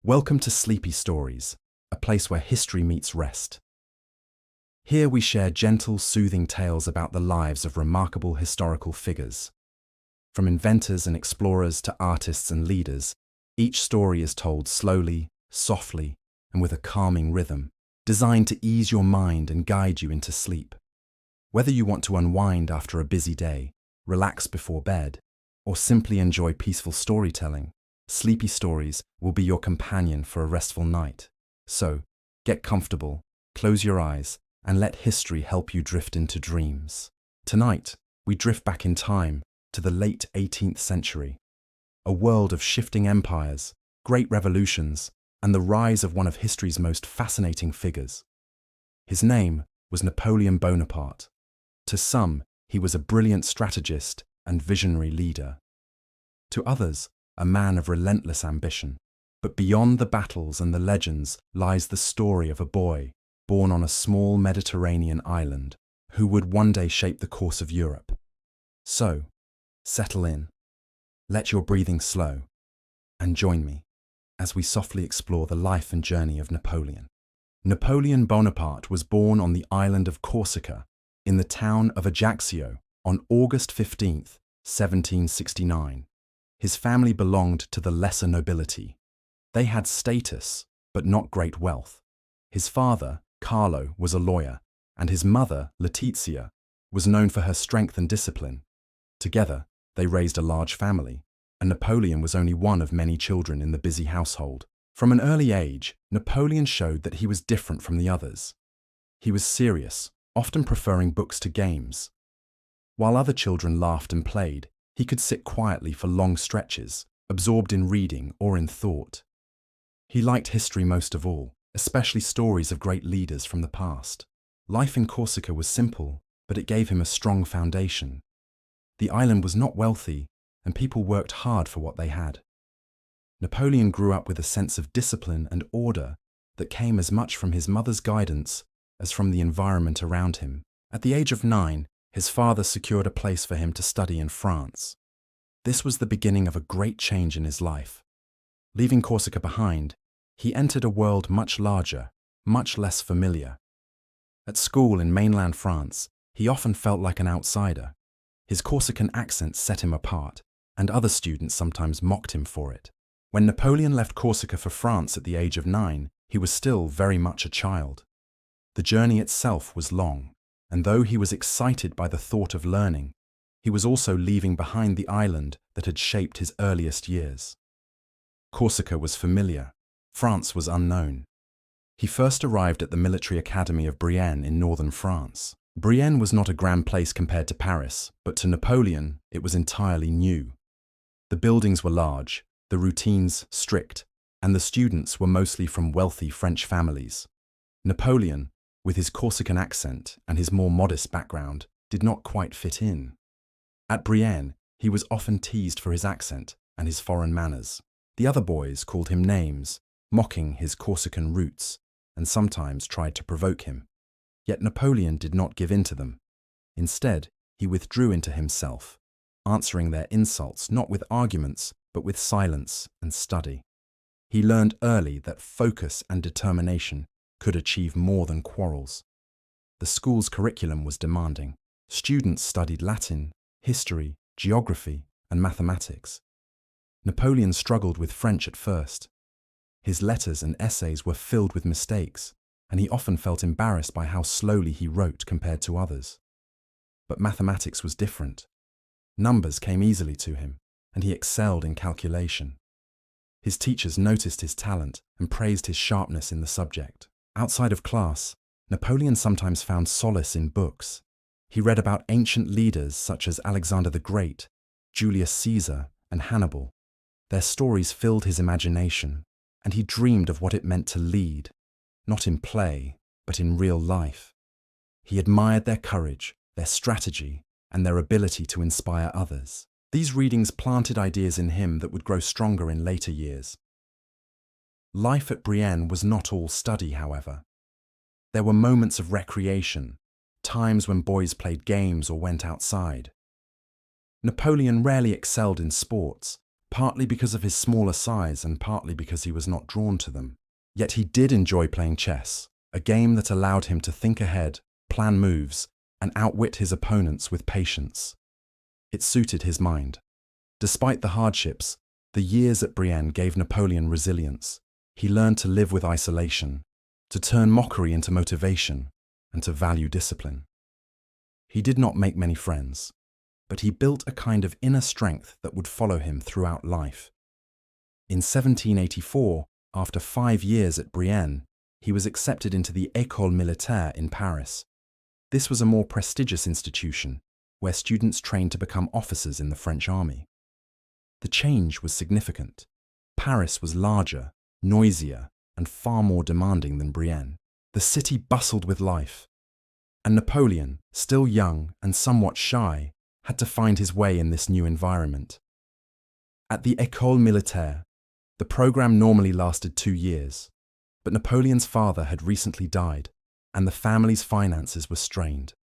Welcome to Sleepy Stories, a place where history meets rest. Here we share gentle, soothing tales about the lives of remarkable historical figures. From inventors and explorers to artists and leaders, each story is told slowly, softly, and with a calming rhythm, designed to ease your mind and guide you into sleep. Whether you want to unwind after a busy day, relax before bed, or simply enjoy peaceful storytelling, Sleepy Stories will be your companion for a restful night. So, get comfortable, close your eyes, and let history help you drift into dreams. Tonight, we drift back in time to the late 18th century, a world of shifting empires, great revolutions, and the rise of one of history's most fascinating figures. His name was Napoleon Bonaparte. To some, he was a brilliant strategist and visionary leader. To others, a man of relentless ambition. But beyond the battles and the legends lies the story of a boy born on a small Mediterranean island who would one day shape the course of Europe. So, settle in, let your breathing slow, and join me as we softly explore the life and journey of Napoleon. Napoleon Bonaparte was born on the island of Corsica in the town of Ajaccio on August 15th, 1769. His family belonged to the lesser nobility. They had status, but not great wealth. His father, Carlo, was a lawyer, and his mother, Letizia, was known for her strength and discipline. Together, they raised a large family, and Napoleon was only one of many children in the busy household. From an early age, Napoleon showed that he was different from the others. He was serious, often preferring books to games. While other children laughed and played, he could sit quietly for long stretches, absorbed in reading or in thought. He liked history most of all, especially stories of great leaders from the past. Life in Corsica was simple, but it gave him a strong foundation. The island was not wealthy, and people worked hard for what they had. Napoleon grew up with a sense of discipline and order that came as much from his mother's guidance as from the environment around him. At the age of 9, his father secured a place for him to study in France. This was the beginning of a great change in his life. Leaving Corsica behind, he entered a world much larger, much less familiar. At school in mainland France, he often felt like an outsider. His Corsican accent set him apart, and other students sometimes mocked him for it. When Napoleon left Corsica for France at the age of 9, he was still very much a child. The journey itself was long, and though he was excited by the thought of learning, he was also leaving behind the island that had shaped his earliest years. Corsica was familiar, France was unknown. He first arrived at the military academy of Brienne in northern France. Brienne was not a grand place compared to Paris, but to Napoleon it was entirely new. The buildings were large, the routines strict, and the students were mostly from wealthy French families. Napoleon, with his Corsican accent and his more modest background, did not quite fit in. At Brienne, he was often teased for his accent and his foreign manners. The other boys called him names, mocking his Corsican roots, and sometimes tried to provoke him. Yet Napoleon did not give in to them. Instead, he withdrew into himself, answering their insults not with arguments, but with silence and study. He learned early that focus and determination could achieve more than quarrels. The school's curriculum was demanding. Students studied Latin, history, geography, and mathematics. Napoleon struggled with French at first. His letters and essays were filled with mistakes, and he often felt embarrassed by how slowly he wrote compared to others. But mathematics was different. Numbers came easily to him, and he excelled in calculation. His teachers noticed his talent and praised his sharpness in the subject. Outside of class, Napoleon sometimes found solace in books. He read about ancient leaders such as Alexander the Great, Julius Caesar, and Hannibal. Their stories filled his imagination, and he dreamed of what it meant to lead, not in play, but in real life. He admired their courage, their strategy, and their ability to inspire others. These readings planted ideas in him that would grow stronger in later years. Life at Brienne was not all study, however. There were moments of recreation, times when boys played games or went outside. Napoleon rarely excelled in sports, partly because of his smaller size and partly because he was not drawn to them. Yet he did enjoy playing chess, a game that allowed him to think ahead, plan moves, and outwit his opponents with patience. It suited his mind. Despite the hardships, the years at Brienne gave Napoleon resilience. He learned to live with isolation, to turn mockery into motivation, and to value discipline. He did not make many friends, but he built a kind of inner strength that would follow him throughout life. In 1784, after 5 years at Brienne, he was accepted into the École Militaire in Paris. This was a more prestigious institution, where students trained to become officers in the French army. The change was significant. Paris was larger, noisier, and far more demanding than Brienne. The city bustled with life, and Napoleon, still young and somewhat shy, had to find his way in this new environment. At the École Militaire, the program normally lasted 2 years, but Napoleon's father had recently died, and the family's finances were strained.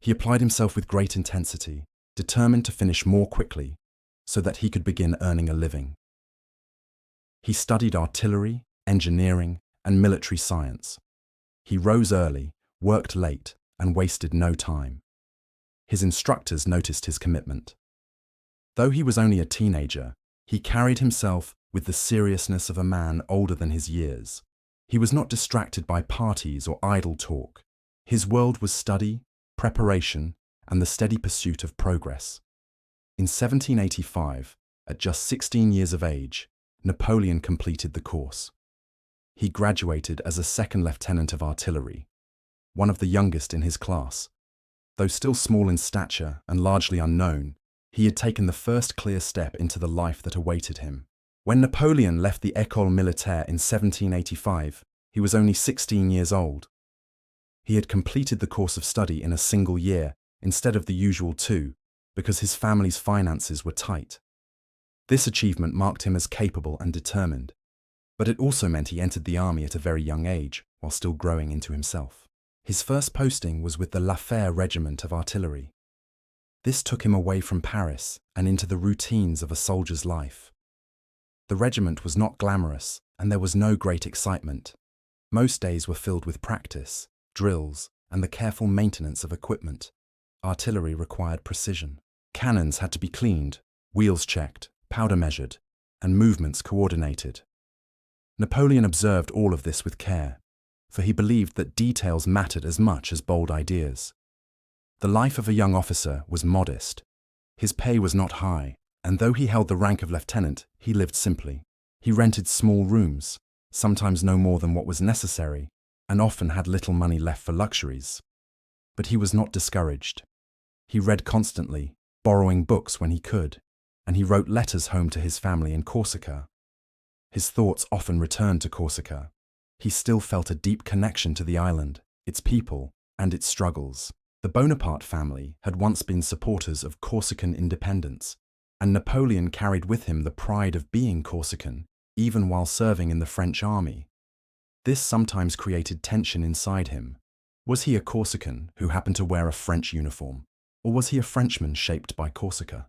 He applied himself with great intensity, determined to finish more quickly, so that he could begin earning a living. He studied artillery, engineering, and military science. He rose early, worked late, and wasted no time. His instructors noticed his commitment. Though he was only a teenager, he carried himself with the seriousness of a man older than his years. He was not distracted by parties or idle talk. His world was study, preparation, and the steady pursuit of progress. In 1785, at just 16 years of age, Napoleon completed the course. He graduated as a second lieutenant of artillery, one of the youngest in his class. Though still small in stature and largely unknown, he had taken the first clear step into the life that awaited him. When Napoleon left the École Militaire in 1785, he was only 16 years old. He had completed the course of study in a single year instead of the usual 2, because his family's finances were tight. This achievement marked him as capable and determined, but it also meant he entered the army at a very young age while still growing into himself. His first posting was with the Lafayette Regiment of Artillery. This took him away from Paris and into the routines of a soldier's life. The regiment was not glamorous, and there was no great excitement. Most days were filled with practice, drills, and the careful maintenance of equipment. Artillery required precision. Cannons had to be cleaned, wheels checked, powder measured, and movements coordinated. Napoleon observed all of this with care, for he believed that details mattered as much as bold ideas. The life of a young officer was modest. His pay was not high, and though he held the rank of lieutenant, he lived simply. He rented small rooms, sometimes no more than what was necessary, and often had little money left for luxuries. But he was not discouraged. He read constantly, borrowing books when he could, and he wrote letters home to his family in Corsica. His thoughts often returned to Corsica. He still felt a deep connection to the island, its people, and its struggles. The Bonaparte family had once been supporters of Corsican independence, and Napoleon carried with him the pride of being Corsican, even while serving in the French army. This sometimes created tension inside him. Was he a Corsican who happened to wear a French uniform, or was he a Frenchman shaped by Corsica?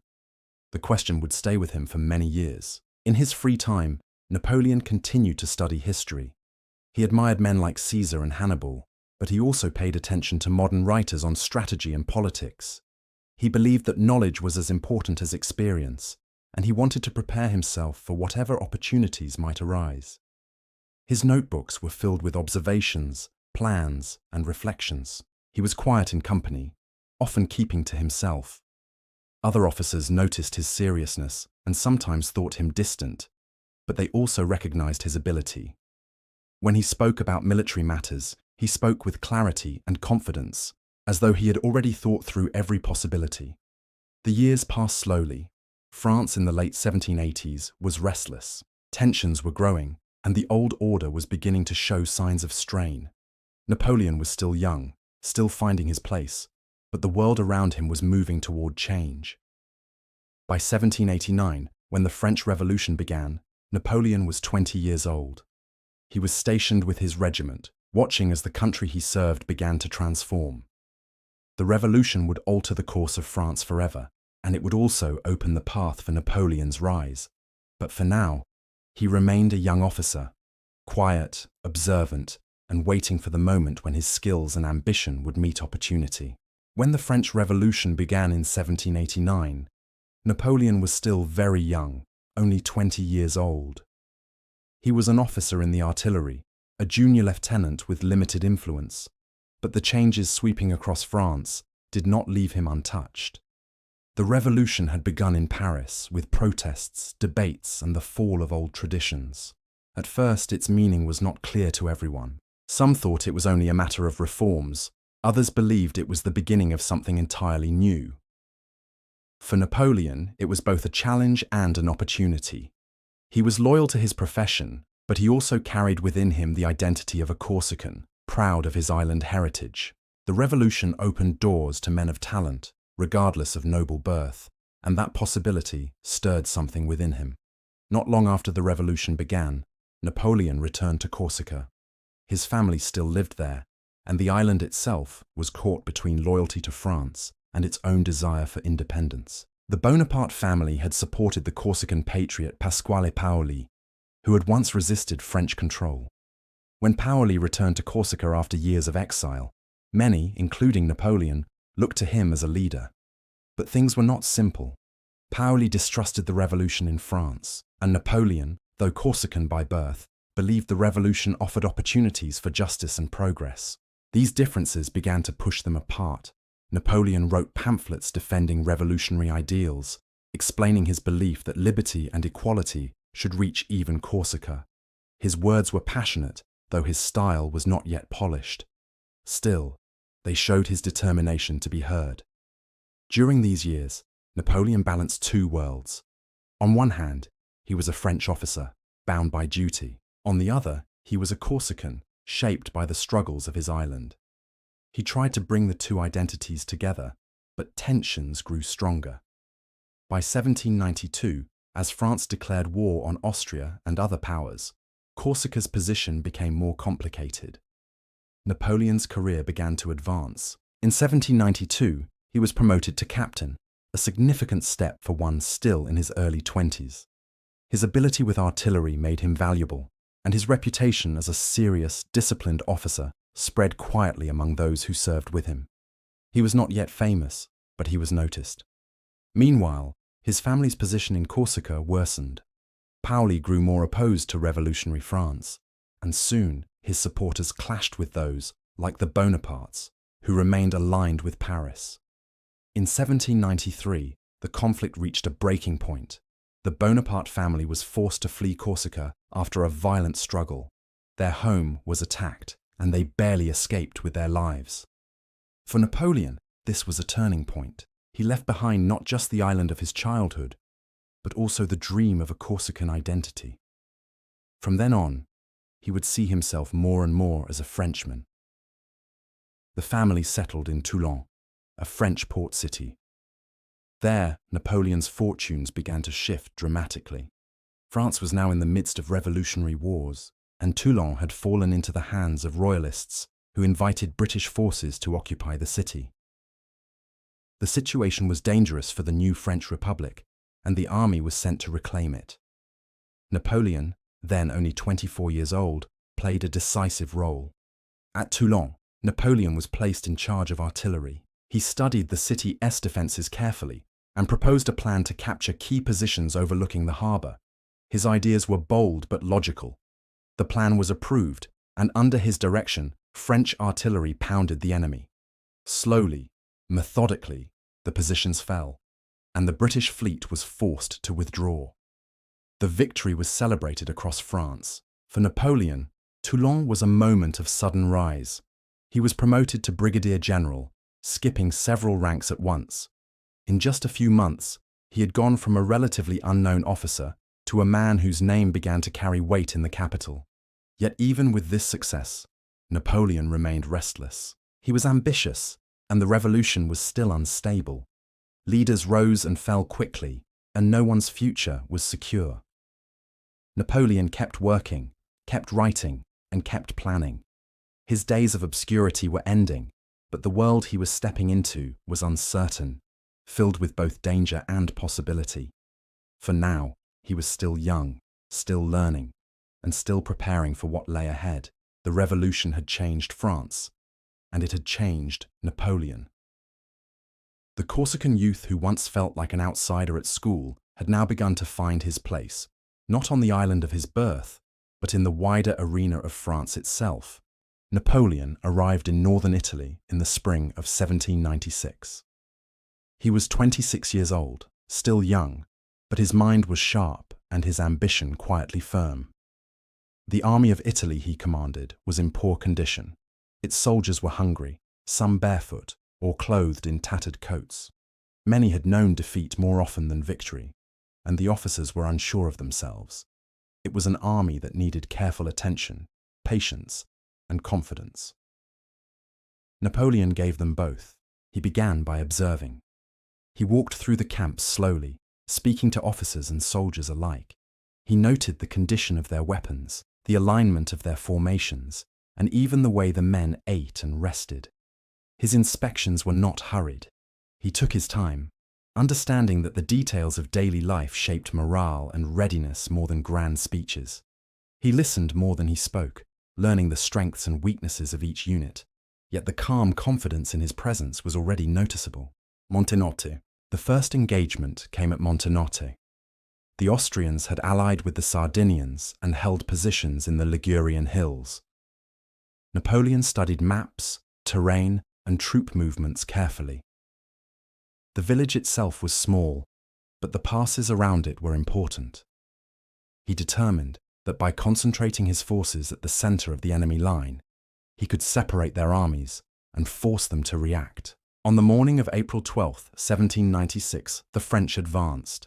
The question would stay with him for many years. In his free time, Napoleon continued to study history. He admired men like Caesar and Hannibal, but he also paid attention to modern writers on strategy and politics. He believed that knowledge was as important as experience, and he wanted to prepare himself for whatever opportunities might arise. His notebooks were filled with observations, plans, and reflections. He was quiet in company, often keeping to himself. Other officers noticed his seriousness and sometimes thought him distant, but they also recognized his ability. When he spoke about military matters, he spoke with clarity and confidence, as though he had already thought through every possibility. The years passed slowly. France in the late 1780s was restless. Tensions were growing, and the old order was beginning to show signs of strain. Napoleon was still young, still finding his place, but the world around him was moving toward change. By 1789, when the French Revolution began, Napoleon was 20 years old. He was stationed with his regiment, watching as the country he served began to transform. The revolution would alter the course of France forever, and it would also open the path for Napoleon's rise. But for now, he remained a young officer, quiet, observant, and waiting for the moment when his skills and ambition would meet opportunity. When the French Revolution began in 1789, Napoleon was still very young, only 20 years old. He was an officer in the artillery, a junior lieutenant with limited influence, but the changes sweeping across France did not leave him untouched. The revolution had begun in Paris with protests, debates, and the fall of old traditions. At first, its meaning was not clear to everyone. Some thought it was only a matter of reforms, others believed it was the beginning of something entirely new. For Napoleon, it was both a challenge and an opportunity. He was loyal to his profession, but he also carried within him the identity of a Corsican, proud of his island heritage. The revolution opened doors to men of talent, regardless of noble birth, and that possibility stirred something within him. Not long after the revolution began, Napoleon returned to Corsica. His family still lived there, and the island itself was caught between loyalty to France and its own desire for independence. The Bonaparte family had supported the Corsican patriot Pasquale Paoli, who had once resisted French control. When Paoli returned to Corsica after years of exile, many, including Napoleon, looked to him as a leader. But things were not simple. Paoli distrusted the revolution in France, and Napoleon, though Corsican by birth, believed the revolution offered opportunities for justice and progress. These differences began to push them apart. Napoleon wrote pamphlets defending revolutionary ideals, explaining his belief that liberty and equality should reach even Corsica. His words were passionate, though his style was not yet polished. Still, they showed his determination to be heard. During these years, Napoleon balanced two worlds. On one hand, he was a French officer, bound by duty. On the other, he was a Corsican, shaped by the struggles of his island. He tried to bring the two identities together, but tensions grew stronger. By 1792, as France declared war on Austria and other powers, Corsica's position became more complicated. Napoleon's career began to advance. In 1792, he was promoted to captain, a significant step for one still in his early 20s. His ability with artillery made him valuable, and his reputation as a serious, disciplined officer spread quietly among those who served with him. He was not yet famous, but he was noticed. Meanwhile, his family's position in Corsica worsened. Paoli grew more opposed to revolutionary France, and soon his supporters clashed with those, like the Bonapartes, who remained aligned with Paris. In 1793, the conflict reached a breaking point. The Bonaparte family was forced to flee Corsica after a violent struggle. Their home was attacked, and they barely escaped with their lives. For Napoleon, this was a turning point. He left behind not just the island of his childhood, but also the dream of a Corsican identity. From then on, he would see himself more and more as a Frenchman. The family settled in Toulon, a French port city. There, Napoleon's fortunes began to shift dramatically. France was now in the midst of revolutionary wars, and Toulon had fallen into the hands of royalists who invited British forces to occupy the city. The situation was dangerous for the new French Republic, and the army was sent to reclaim it. Napoleon, then only 24 years old, played a decisive role. At Toulon, Napoleon was placed in charge of artillery. He studied the city's defences carefully and proposed a plan to capture key positions overlooking the harbour. His ideas were bold but logical. The plan was approved, and under his direction, French artillery pounded the enemy. Slowly, methodically, the positions fell, and the British fleet was forced to withdraw. The victory was celebrated across France. For Napoleon, Toulon was a moment of sudden rise. He was promoted to brigadier general, skipping several ranks at once. In just a few months, he had gone from a relatively unknown officer to a man whose name began to carry weight in the capital. Yet even with this success, Napoleon remained restless. He was ambitious, and the revolution was still unstable. Leaders rose and fell quickly, and no one's future was secure. Napoleon kept working, kept writing, and kept planning. His days of obscurity were ending, but the world he was stepping into was uncertain, filled with both danger and possibility. For now, He was still young, still learning, and still preparing for what lay ahead. The revolution had changed France, and it had changed Napoleon. The Corsican youth who once felt like an outsider at school had now begun to find his place, not on the island of his birth, but in the wider arena of France itself. Napoleon arrived in northern Italy in the spring of 1796. He was 26 years old, still young, but his mind was sharp and his ambition quietly firm. The army of Italy he commanded was in poor condition. Its soldiers were hungry, some barefoot or clothed in tattered coats. Many had known defeat more often than victory, and the officers were unsure of themselves. It was an army that needed careful attention, patience, and confidence. Napoleon gave them both. He began by observing. He walked through the camp slowly, speaking to officers and soldiers alike. He noted the condition of their weapons, the alignment of their formations, and even the way the men ate and rested. His inspections were not hurried. He took his time, understanding that the details of daily life shaped morale and readiness more than grand speeches. He listened more than he spoke, learning the strengths and weaknesses of each unit, yet the calm confidence in his presence was already noticeable. Montenotte. The first engagement came at Montenotte. The Austrians had allied with the Sardinians and held positions in the Ligurian hills. Napoleon studied maps, terrain, and troop movements carefully. The village itself was small, but the passes around it were important. He determined that by concentrating his forces at the center of the enemy line, he could separate their armies and force them to react. On the morning of April 12, 1796, the French advanced.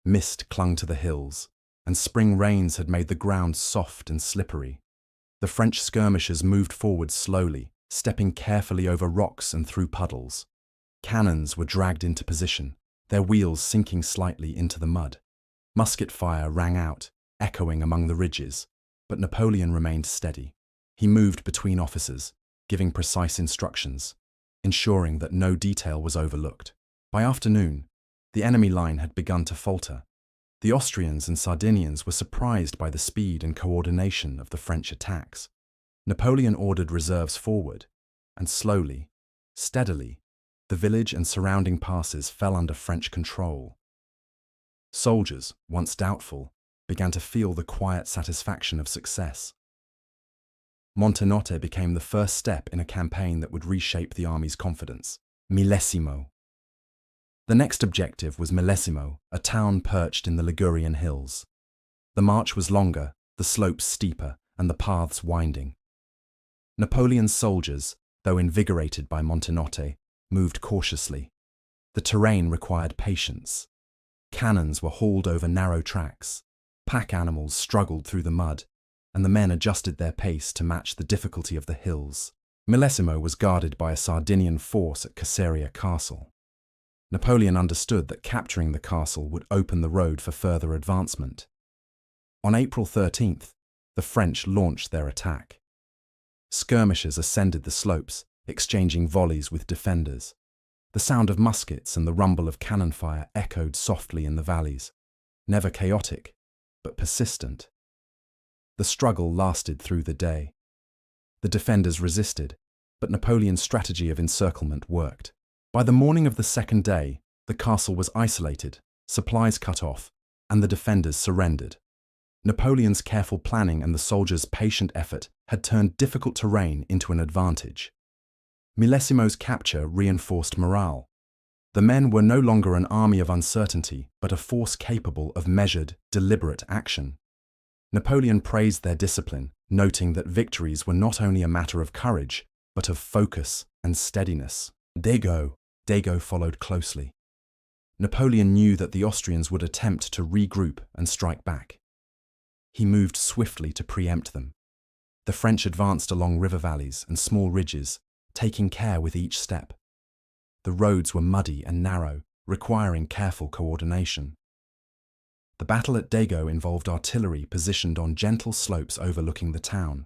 Mist clung to the hills, and spring rains had made the ground soft and slippery. The French skirmishers moved forward slowly, stepping carefully over rocks and through puddles. Cannons were dragged into position, their wheels sinking slightly into the mud. Musket fire rang out, echoing among the ridges, but Napoleon remained steady. He moved between officers, giving precise instructions, ensuring that no detail was overlooked. By afternoon, the enemy line had begun to falter. The Austrians and Sardinians were surprised by the speed and coordination of the French attacks. Napoleon ordered reserves forward, and slowly, steadily, the village and surrounding passes fell under French control. Soldiers, once doubtful, began to feel the quiet satisfaction of success. Montenotte became the first step in a campaign that would reshape the army's confidence. Millesimo. The next objective was Millesimo, a town perched in the Ligurian hills. The march was longer, the slopes steeper, and the paths winding. Napoleon's soldiers, though invigorated by Montenotte, moved cautiously. The terrain required patience. Cannons were hauled over narrow tracks. Pack animals struggled through the mud, and the men adjusted their pace to match the difficulty of the hills. Millesimo was guarded by a Sardinian force at Corsica castle. Napoleon understood that capturing the castle would open the road for further advancement. On April 13th, the French launched their attack. Skirmishers ascended the slopes, exchanging volleys with defenders. The sound of muskets and the rumble of cannon fire echoed softly in the valleys, never chaotic, but persistent. The struggle lasted through the day. The defenders resisted, but Napoleon's strategy of encirclement worked. By the morning of the second day, the castle was isolated, supplies cut off, and the defenders surrendered. Napoleon's careful planning and the soldiers' patient effort had turned difficult terrain into an advantage. Millesimo's capture reinforced morale. The men were no longer an army of uncertainty, but a force capable of measured, deliberate action. Napoleon praised their discipline, noting that victories were not only a matter of courage, but of focus and steadiness. Dago followed closely. Napoleon knew that the Austrians would attempt to regroup and strike back. He moved swiftly to preempt them. The French advanced along river valleys and small ridges, taking care with each step. The roads were muddy and narrow, requiring careful coordination. The battle at Dago involved artillery positioned on gentle slopes overlooking the town.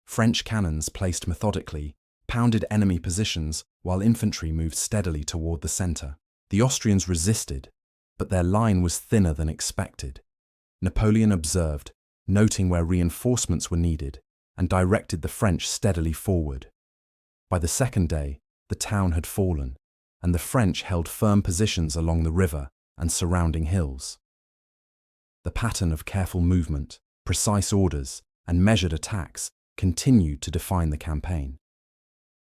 French cannons placed methodically pounded enemy positions while infantry moved steadily toward the center. The Austrians resisted, but their line was thinner than expected. Napoleon observed, noting where reinforcements were needed, and directed the French steadily forward. By the second day, the town had fallen, and the French held firm positions along the river and surrounding hills. The pattern of careful movement, precise orders, and measured attacks continued to define the campaign.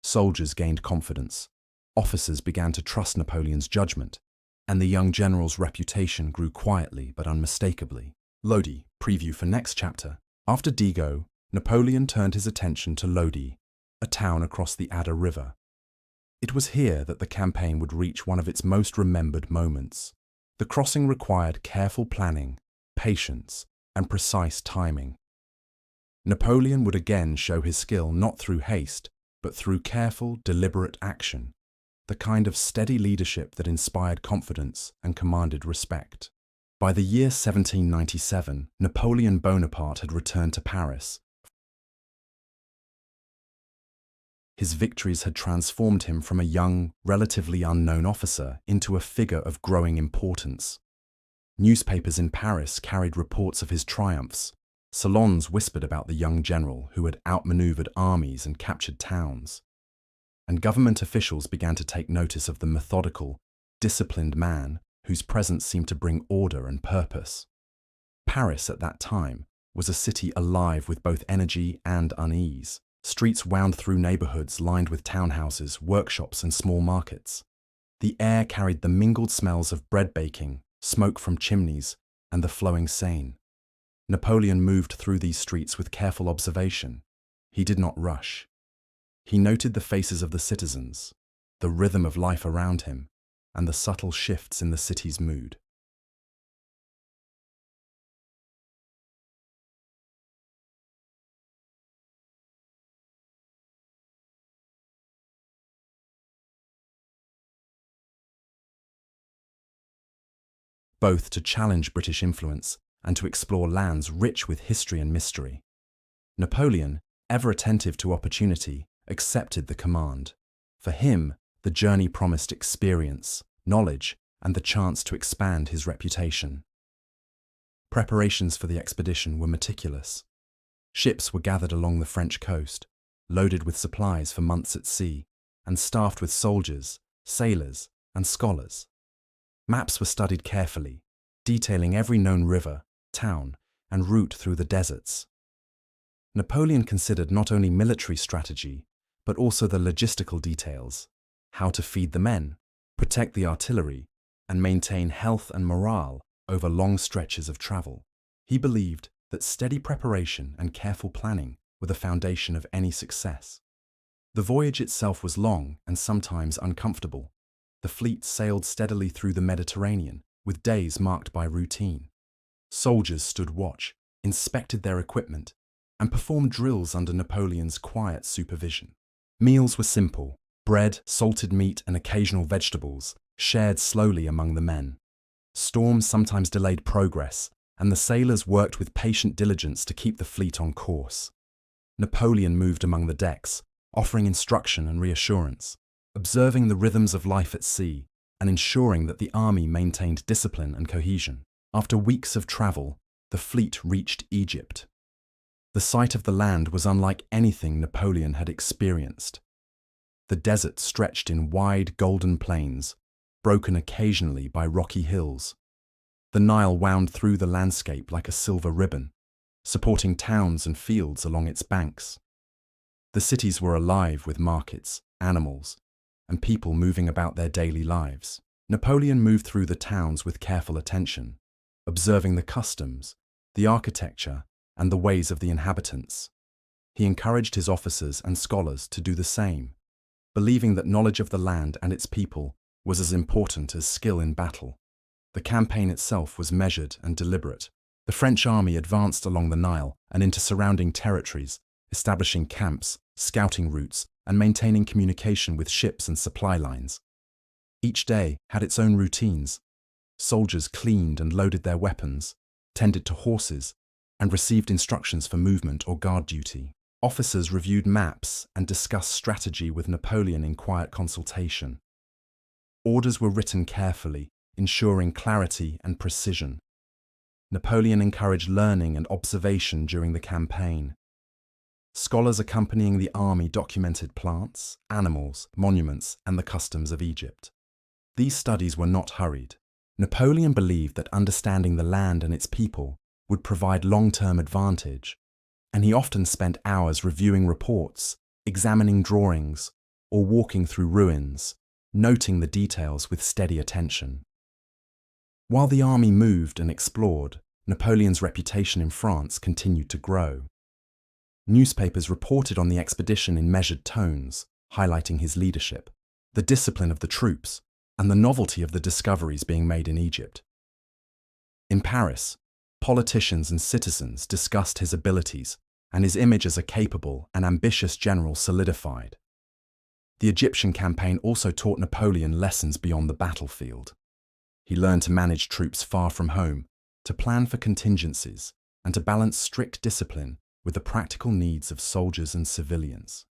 Soldiers gained confidence, officers began to trust Napoleon's judgment, and the young general's reputation grew quietly but unmistakably. Lodi, preview for next chapter. After Digo, Napoleon turned his attention to Lodi, a town across the Adda River. It was here that the campaign would reach one of its most remembered moments. The crossing required careful planning, patience, and precise timing. Napoleon would again show his skill not through haste, but through careful, deliberate action, the kind of steady leadership that inspired confidence and commanded respect. By the year 1797, Napoleon Bonaparte had returned to Paris. His victories had transformed him from a young, relatively unknown officer into a figure of growing importance. Newspapers in Paris carried reports of his triumphs. Salons whispered about the young general who had outmaneuvered armies and captured towns. And government officials began to take notice of the methodical, disciplined man whose presence seemed to bring order and purpose. Paris at that time was a city alive with both energy and unease. Streets wound through neighborhoods lined with townhouses, workshops, and small markets. The air carried the mingled smells of bread baking, smoke from chimneys, and the flowing Seine. Napoleon moved through these streets with careful observation. He did not rush. He noted the faces of the citizens, the rhythm of life around him, and the subtle shifts in the city's mood. Both to challenge British influence and to explore lands rich with history and mystery. Napoleon, ever attentive to opportunity, accepted the command. For him, the journey promised experience, knowledge, and the chance to expand his reputation. Preparations for the expedition were meticulous. Ships were gathered along the French coast, loaded with supplies for months at sea, and staffed with soldiers, sailors, and scholars. Maps were studied carefully, detailing every known river, town, and route through the deserts. Napoleon considered not only military strategy, but also the logistical details: how to feed the men, protect the artillery, and maintain health and morale over long stretches of travel. He believed that steady preparation and careful planning were the foundation of any success. The voyage itself was long and sometimes uncomfortable. The fleet sailed steadily through the Mediterranean, with days marked by routine. Soldiers stood watch, inspected their equipment, and performed drills under Napoleon's quiet supervision. Meals were simple: bread, salted meat, and occasional vegetables, shared slowly among the men. Storms sometimes delayed progress, and the sailors worked with patient diligence to keep the fleet on course. Napoleon moved among the decks, offering instruction and reassurance, observing the rhythms of life at sea, and ensuring that the army maintained discipline and cohesion. After weeks of travel, the fleet reached Egypt. The sight of the land was unlike anything Napoleon had experienced. The desert stretched in wide, golden plains, broken occasionally by rocky hills. The Nile wound through the landscape like a silver ribbon, supporting towns and fields along its banks. The cities were alive with markets, animals, and people moving about their daily lives. Napoleon moved through the towns with careful attention, observing the customs, the architecture, and the ways of the inhabitants. He encouraged his officers and scholars to do the same, believing that knowledge of the land and its people was as important as skill in battle. The campaign itself was measured and deliberate. The French army advanced along the Nile and into surrounding territories, establishing camps, scouting routes, and maintaining communication with ships and supply lines. Each day had its own routines. Soldiers cleaned and loaded their weapons, tended to horses, and received instructions for movement or guard duty. Officers reviewed maps and discussed strategy with Napoleon in quiet consultation. Orders were written carefully, ensuring clarity and precision. Napoleon encouraged learning and observation during the campaign. Scholars accompanying the army documented plants, animals, monuments, and the customs of Egypt. These studies were not hurried. Napoleon believed that understanding the land and its people would provide long-term advantage, and he often spent hours reviewing reports, examining drawings, or walking through ruins, noting the details with steady attention. While the army moved and explored, Napoleon's reputation in France continued to grow. Newspapers reported on the expedition in measured tones, highlighting his leadership, the discipline of the troops, and the novelty of the discoveries being made in Egypt. In Paris, politicians and citizens discussed his abilities, and his image as a capable and ambitious general solidified. The Egyptian campaign also taught Napoleon lessons beyond the battlefield. He learned to manage troops far from home, to plan for contingencies, and to balance strict discipline with the practical needs of soldiers and civilians.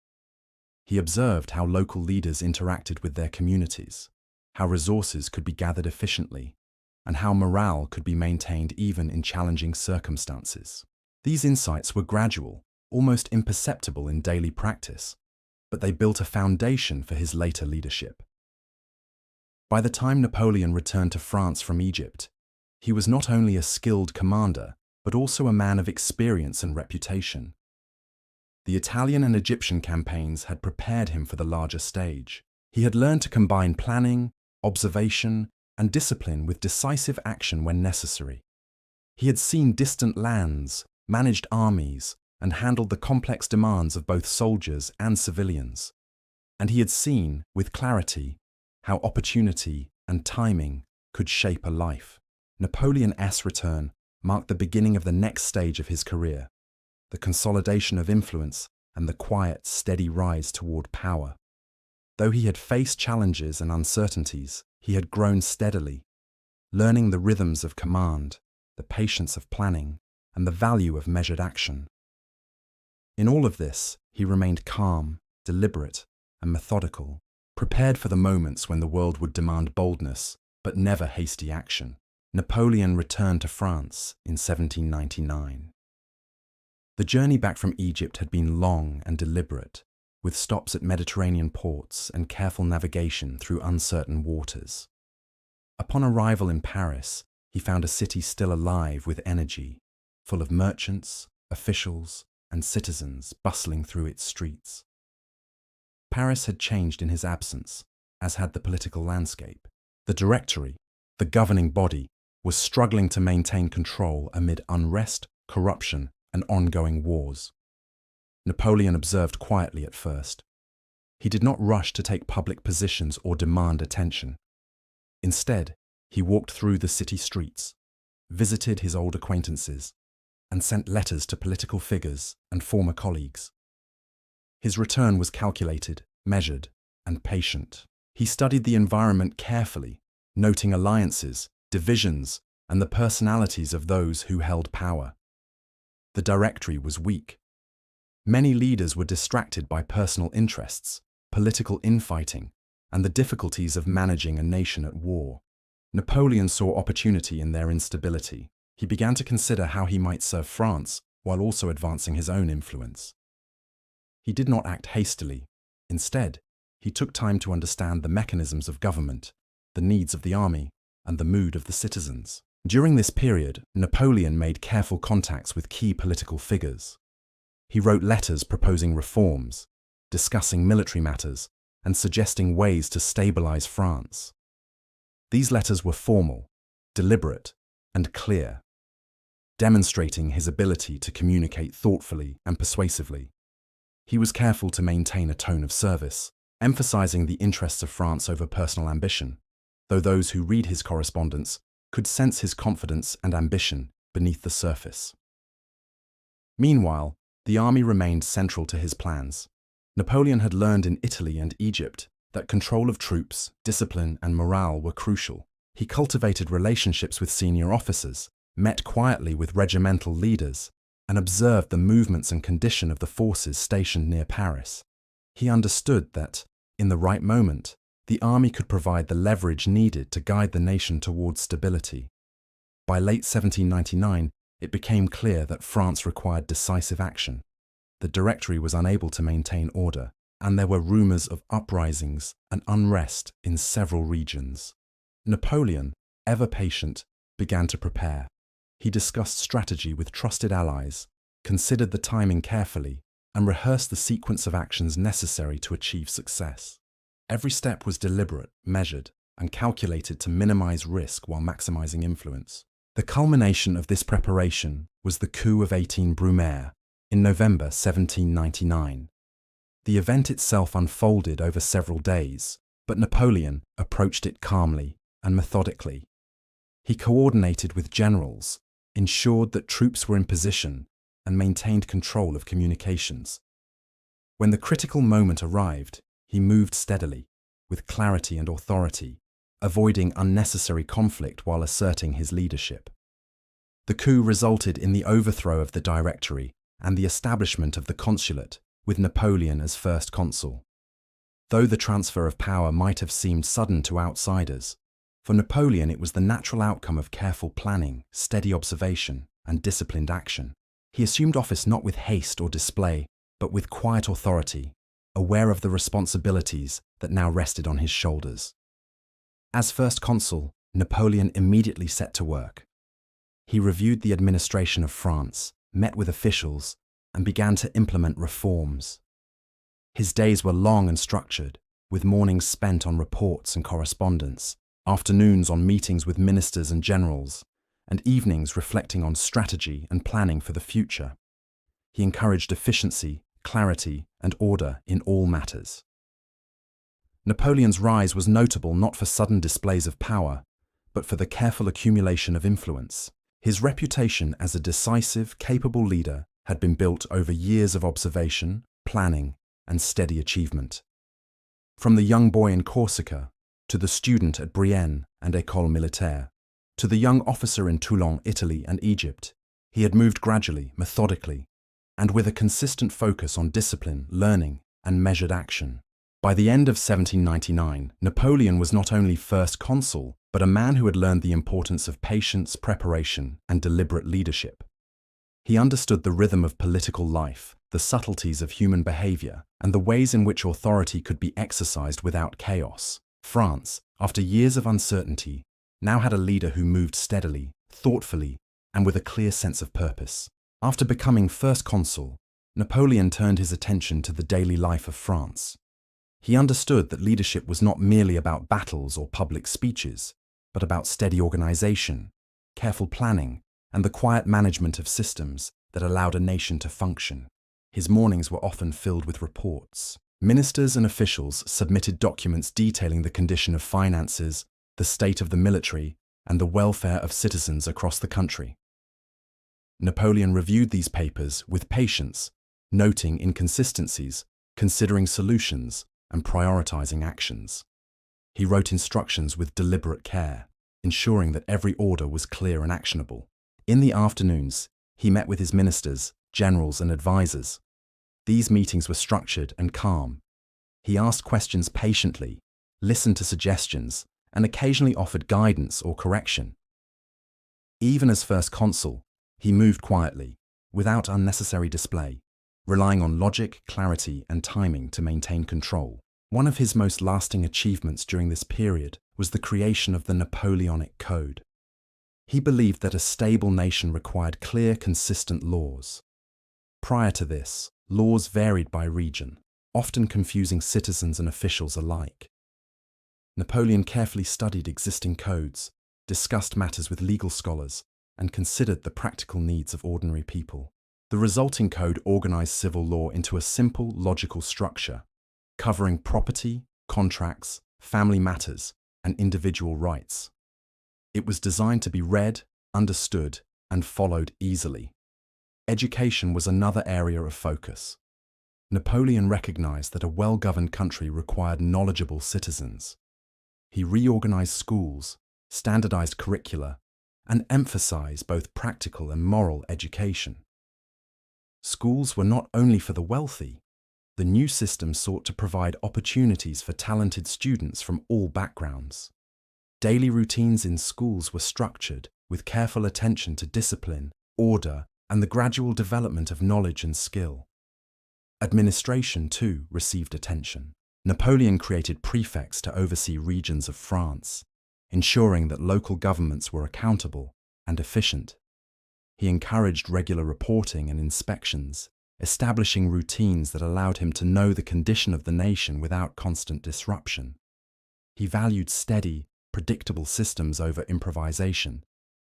He observed how local leaders interacted with their communities, how resources could be gathered efficiently, and how morale could be maintained even in challenging circumstances. These insights were gradual, almost imperceptible in daily practice, but they built a foundation for his later leadership. By the time Napoleon returned to France from Egypt, he was not only a skilled commander, but also a man of experience and reputation. The Italian and Egyptian campaigns had prepared him for the larger stage. He had learned to combine planning, observation, and discipline with decisive action when necessary. He had seen distant lands, managed armies, and handled the complex demands of both soldiers and civilians. And he had seen, with clarity, how opportunity and timing could shape a life. Napoleon's return marked the beginning of the next stage of his career, the consolidation of influence and the quiet, steady rise toward power. Though he had faced challenges and uncertainties, he had grown steadily, learning the rhythms of command, the patience of planning, and the value of measured action. In all of this, he remained calm, deliberate, and methodical, prepared for the moments when the world would demand boldness, but never hasty action. Napoleon returned to France in 1799. The journey back from Egypt had been long and deliberate, with stops at Mediterranean ports and careful navigation through uncertain waters. Upon arrival in Paris, he found a city still alive with energy, full of merchants, officials, and citizens bustling through its streets. Paris had changed in his absence, as had the political landscape. The Directory, the governing body, was struggling to maintain control amid unrest, corruption, and ongoing wars. Napoleon observed quietly at first. He did not rush to take public positions or demand attention. Instead, he walked through the city streets, visited his old acquaintances, and sent letters to political figures and former colleagues. His return was calculated, measured, and patient. He studied the environment carefully, noting alliances, divisions, and the personalities of those who held power. The Directory was weak. Many leaders were distracted by personal interests, political infighting, and the difficulties of managing a nation at war. Napoleon saw opportunity in their instability. He began to consider how he might serve France while also advancing his own influence. He did not act hastily. Instead, he took time to understand the mechanisms of government, the needs of the army, and the mood of the citizens. During this period, Napoleon made careful contacts with key political figures. He wrote letters proposing reforms, discussing military matters, and suggesting ways to stabilize France. These letters were formal, deliberate, and clear, demonstrating his ability to communicate thoughtfully and persuasively. He was careful to maintain a tone of service, emphasizing the interests of France over personal ambition, though those who read his correspondence could sense his confidence and ambition beneath the surface. Meanwhile, the army remained central to his plans. Napoleon had learned in Italy and Egypt that control of troops, discipline, and morale were crucial. He cultivated relationships with senior officers, met quietly with regimental leaders, and observed the movements and condition of the forces stationed near Paris. He understood that, in the right moment, the army could provide the leverage needed to guide the nation towards stability. By late 1799, it became clear that France required decisive action. The Directory was unable to maintain order, and there were rumors of uprisings and unrest in several regions. Napoleon, ever patient, began to prepare. He discussed strategy with trusted allies, considered the timing carefully, and rehearsed the sequence of actions necessary to achieve success. Every step was deliberate, measured, and calculated to minimize risk while maximizing influence. The culmination of this preparation was the coup of 18 Brumaire in November 1799. The event itself unfolded over several days, but Napoleon approached it calmly and methodically. He coordinated with generals, ensured that troops were in position, and maintained control of communications. When the critical moment arrived, he moved steadily, with clarity and authority, avoiding unnecessary conflict while asserting his leadership. The coup resulted in the overthrow of the Directory and the establishment of the consulate, with Napoleon as first consul. Though the transfer of power might have seemed sudden to outsiders, for Napoleon it was the natural outcome of careful planning, steady observation, and disciplined action. He assumed office not with haste or display, but with quiet authority, aware of the responsibilities that now rested on his shoulders. As first consul, Napoleon immediately set to work. He reviewed the administration of France, met with officials, and began to implement reforms. His days were long and structured, with mornings spent on reports and correspondence, afternoons on meetings with ministers and generals, and evenings reflecting on strategy and planning for the future. He encouraged efficiency, clarity, and order in all matters. Napoleon's rise was notable not for sudden displays of power, but for the careful accumulation of influence. His reputation as a decisive, capable leader had been built over years of observation, planning, and steady achievement. From the young boy in Corsica, to the student at Brienne and École Militaire, to the young officer in Toulon, Italy and Egypt, he had moved gradually, methodically, and with a consistent focus on discipline, learning, and measured action. By the end of 1799, Napoleon was not only first consul, but a man who had learned the importance of patience, preparation, and deliberate leadership. He understood the rhythm of political life, the subtleties of human behavior, and the ways in which authority could be exercised without chaos. France, after years of uncertainty, now had a leader who moved steadily, thoughtfully, and with a clear sense of purpose. After becoming first consul, Napoleon turned his attention to the daily life of France. He understood that leadership was not merely about battles or public speeches, but about steady organization, careful planning, and the quiet management of systems that allowed a nation to function. His mornings were often filled with reports. Ministers and officials submitted documents detailing the condition of finances, the state of the military, and the welfare of citizens across the country. Napoleon reviewed these papers with patience, noting inconsistencies, considering solutions, and prioritizing actions. He wrote instructions with deliberate care, ensuring that every order was clear and actionable. In the afternoons, he met with his ministers, generals, and advisors. These meetings were structured and calm. He asked questions patiently, listened to suggestions, and occasionally offered guidance or correction. Even as first consul, he moved quietly, without unnecessary display, relying on logic, clarity, and timing to maintain control. One of his most lasting achievements during this period was the creation of the Napoleonic Code. He believed that a stable nation required clear, consistent laws. Prior to this, laws varied by region, often confusing citizens and officials alike. Napoleon carefully studied existing codes, discussed matters with legal scholars, and considered the practical needs of ordinary people. The resulting code organized civil law into a simple, logical structure, covering property, contracts, family matters, and individual rights. It was designed to be read, understood, and followed easily. Education was another area of focus. Napoleon recognized that a well-governed country required knowledgeable citizens. He reorganized schools, standardized curricula, and emphasized both practical and moral education. Schools were not only for the wealthy. The new system sought to provide opportunities for talented students from all backgrounds. Daily routines in schools were structured, with careful attention to discipline, order, and the gradual development of knowledge and skill. Administration, too, received attention. Napoleon created prefects to oversee regions of France, ensuring that local governments were accountable and efficient. He encouraged regular reporting and inspections, establishing routines that allowed him to know the condition of the nation without constant disruption. He valued steady, predictable systems over improvisation,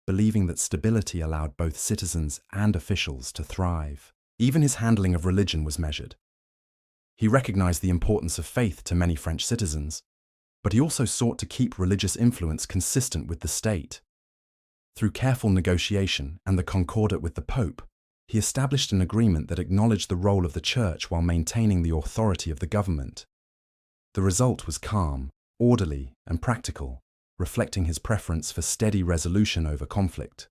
believing that stability allowed both citizens and officials to thrive. Even his handling of religion was measured. He recognized the importance of faith to many French citizens, but he also sought to keep religious influence consistent with the state. Through careful negotiation and the concordat with the Pope, he established an agreement that acknowledged the role of the Church while maintaining the authority of the government. The result was calm, orderly, and practical, reflecting his preference for steady resolution over conflict.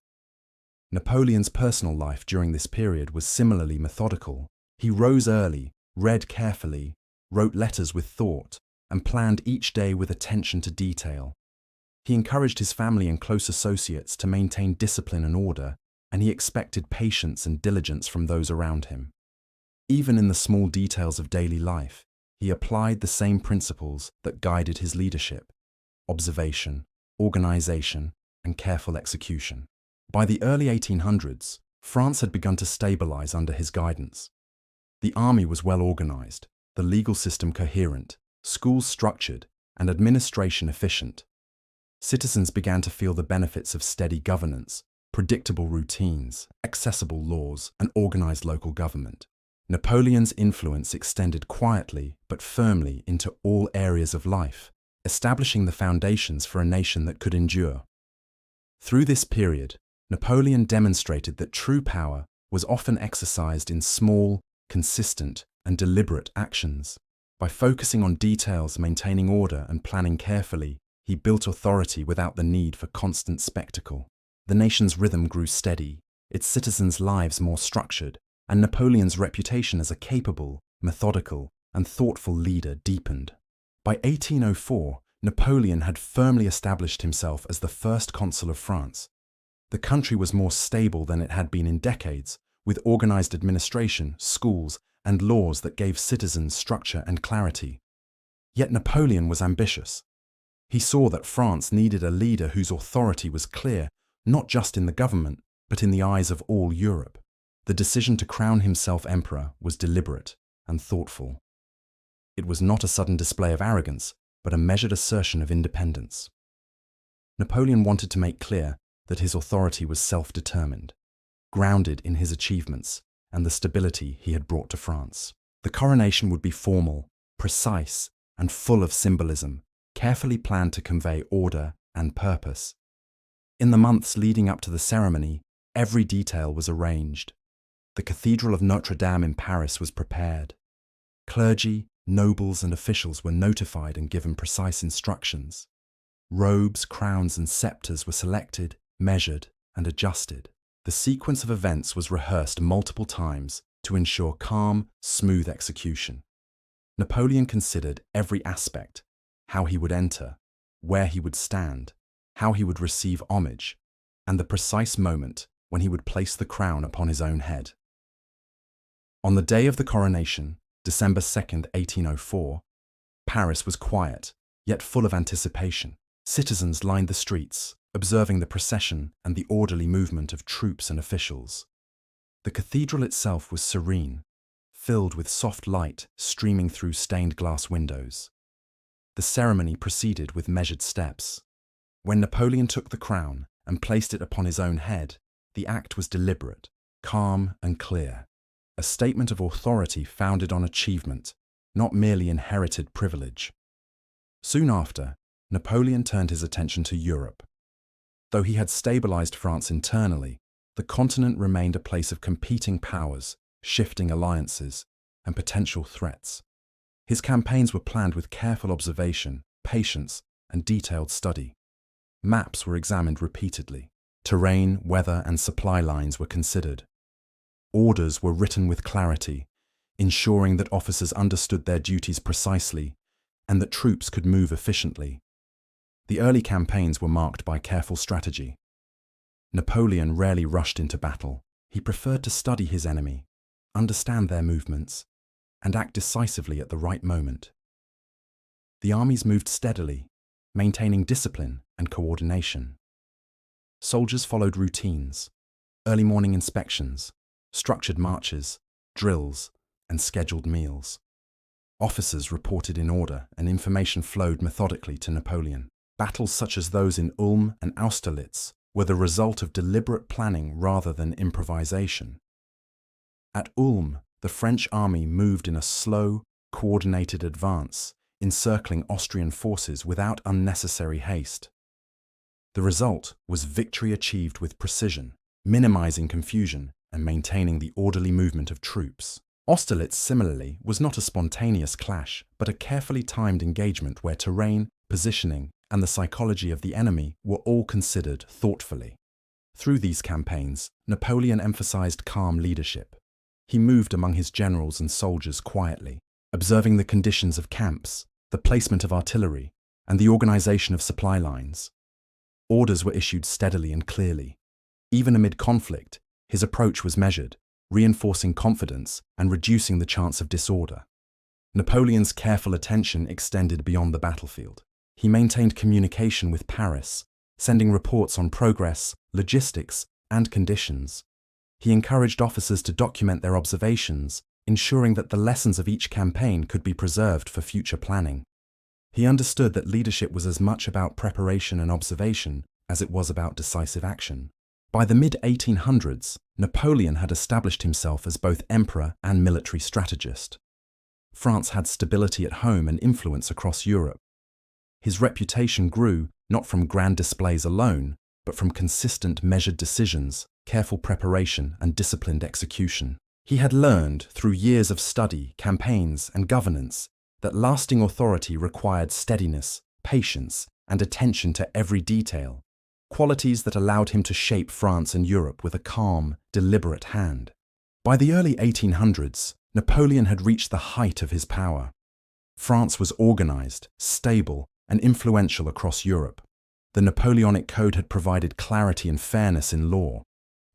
Napoleon's personal life during this period was similarly methodical. He rose early, read carefully, wrote letters with thought, and planned each day with attention to detail. He encouraged his family and close associates to maintain discipline and order, and he expected patience and diligence from those around him. Even in the small details of daily life, he applied the same principles that guided his leadership: observation, organization, and careful execution. By the early 1800s, France had begun to stabilize under his guidance. The army was well organized, the legal system coherent, schools structured, and administration efficient. Citizens began to feel the benefits of steady governance, predictable routines, accessible laws, and organized local government. Napoleon's influence extended quietly but firmly into all areas of life, establishing the foundations for a nation that could endure. Through this period, Napoleon demonstrated that true power was often exercised in small, consistent, and deliberate actions. By focusing on details, maintaining order, and planning carefully, he built authority without the need for constant spectacle. The nation's rhythm grew steady, its citizens' lives more structured, and Napoleon's reputation as a capable, methodical, and thoughtful leader deepened. By 1804, Napoleon had firmly established himself as the first consul of France. The country was more stable than it had been in decades, with organized administration, schools, and laws that gave citizens structure and clarity. Yet Napoleon was ambitious. He saw that France needed a leader whose authority was clear, not just in the government, but in the eyes of all Europe. The decision to crown himself emperor was deliberate and thoughtful. It was not a sudden display of arrogance, but a measured assertion of independence. Napoleon wanted to make clear that his authority was self-determined, grounded in his achievements and the stability he had brought to France. The coronation would be formal, precise, and full of symbolism, carefully planned to convey order and purpose. In the months leading up to the ceremony, every detail was arranged. The Cathedral of Notre Dame in Paris was prepared. Clergy, nobles, and officials were notified and given precise instructions. Robes, crowns, and scepters were selected, measured, and adjusted. The sequence of events was rehearsed multiple times to ensure calm, smooth execution. Napoleon considered every aspect: how he would enter, where he would stand, how he would receive homage, and the precise moment when he would place the crown upon his own head. On the day of the coronation, December 2nd, 1804, Paris was quiet, yet full of anticipation. Citizens lined the streets, observing the procession and the orderly movement of troops and officials. The cathedral itself was serene, filled with soft light streaming through stained glass windows. The ceremony proceeded with measured steps. When Napoleon took the crown and placed it upon his own head, the act was deliberate, calm, and clear, a statement of authority founded on achievement, not merely inherited privilege. Soon after, Napoleon turned his attention to Europe. Though he had stabilized France internally, the continent remained a place of competing powers, shifting alliances, and potential threats. His campaigns were planned with careful observation, patience, and detailed study. Maps were examined repeatedly. Terrain, weather, and supply lines were considered. Orders were written with clarity, ensuring that officers understood their duties precisely and that troops could move efficiently. The early campaigns were marked by careful strategy. Napoleon rarely rushed into battle. He preferred to study his enemy, understand their movements, and act decisively at the right moment. The armies moved steadily, maintaining discipline and coordination. Soldiers followed routines, early morning inspections, structured marches, drills, and scheduled meals. Officers reported in order, and information flowed methodically to Napoleon. Battles such as those in Ulm and Austerlitz were the result of deliberate planning rather than improvisation. At Ulm, the French army moved in a slow, coordinated advance, encircling Austrian forces without unnecessary haste. The result was victory achieved with precision, minimizing confusion and maintaining the orderly movement of troops. Austerlitz, similarly, was not a spontaneous clash, but a carefully timed engagement where terrain, positioning, and the psychology of the enemy were all considered thoughtfully. Through these campaigns, Napoleon emphasized calm leadership. He moved among his generals and soldiers quietly, observing the conditions of camps, the placement of artillery, and the organization of supply lines. Orders were issued steadily and clearly. Even amid conflict, his approach was measured, reinforcing confidence and reducing the chance of disorder. Napoleon's careful attention extended beyond the battlefield. He maintained communication with Paris, sending reports on progress, logistics, and conditions. He encouraged officers to document their observations, ensuring that the lessons of each campaign could be preserved for future planning. He understood that leadership was as much about preparation and observation as it was about decisive action. By the mid-1800s, Napoleon had established himself as both emperor and military strategist. France had stability at home and influence across Europe. His reputation grew not from grand displays alone, but from consistent measured decisions, careful preparation, and disciplined execution. He had learned, through years of study, campaigns, and governance, that lasting authority required steadiness, patience, and attention to every detail, qualities that allowed him to shape France and Europe with a calm, deliberate hand. By the early 1800s, Napoleon had reached the height of his power. France was organized, stable, and influential across Europe. The Napoleonic Code had provided clarity and fairness in law.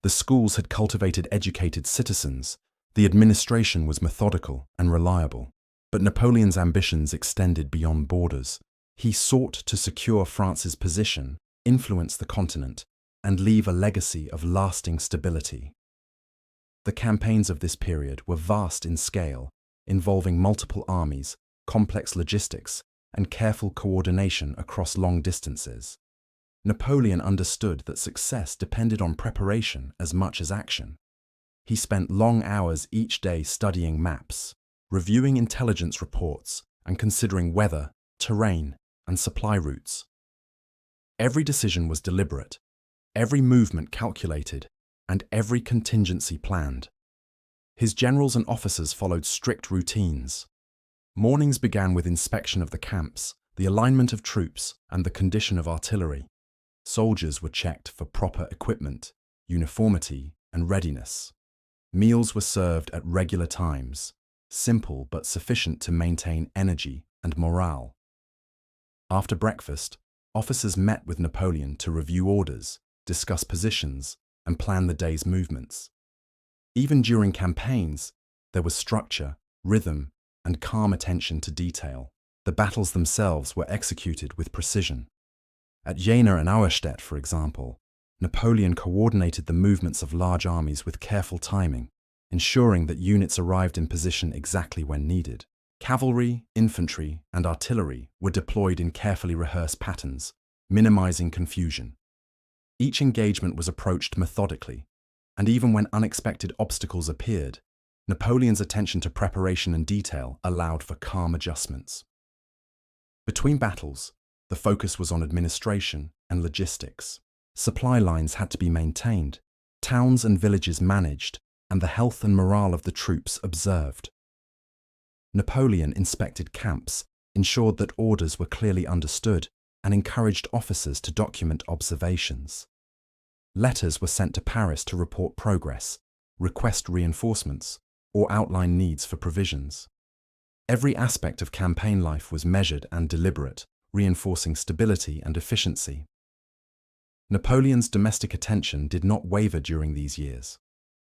The schools had cultivated educated citizens. The administration was methodical and reliable. But Napoleon's ambitions extended beyond borders. He sought to secure France's position, influence the continent, and leave a legacy of lasting stability. The campaigns of this period were vast in scale, involving multiple armies, complex logistics, and careful coordination across long distances. Napoleon understood that success depended on preparation as much as action. He spent long hours each day studying maps, reviewing intelligence reports, and considering weather, terrain, and supply routes. Every decision was deliberate, every movement calculated, and every contingency planned. His generals and officers followed strict routines. Mornings began with inspection of the camps, the alignment of troops, and the condition of artillery. Soldiers were checked for proper equipment, uniformity, and readiness. Meals were served at regular times, simple but sufficient to maintain energy and morale. After breakfast, officers met with Napoleon to review orders, discuss positions, and plan the day's movements. Even during campaigns, there was structure, rhythm, and calm attention to detail. The battles themselves were executed with precision. At Jena and Auerstedt, for example, Napoleon coordinated the movements of large armies with careful timing, ensuring that units arrived in position exactly when needed. Cavalry, infantry, and artillery were deployed in carefully rehearsed patterns, minimizing confusion. Each engagement was approached methodically, and even when unexpected obstacles appeared, Napoleon's attention to preparation and detail allowed for calm adjustments. Between battles, the focus was on administration and logistics. Supply lines had to be maintained, towns and villages managed, and the health and morale of the troops observed. Napoleon inspected camps, ensured that orders were clearly understood, and encouraged officers to document observations. Letters were sent to Paris to report progress, request reinforcements, or outline needs for provisions. Every aspect of campaign life was measured and deliberate, reinforcing stability and efficiency. Napoleon's domestic attention did not waver during these years.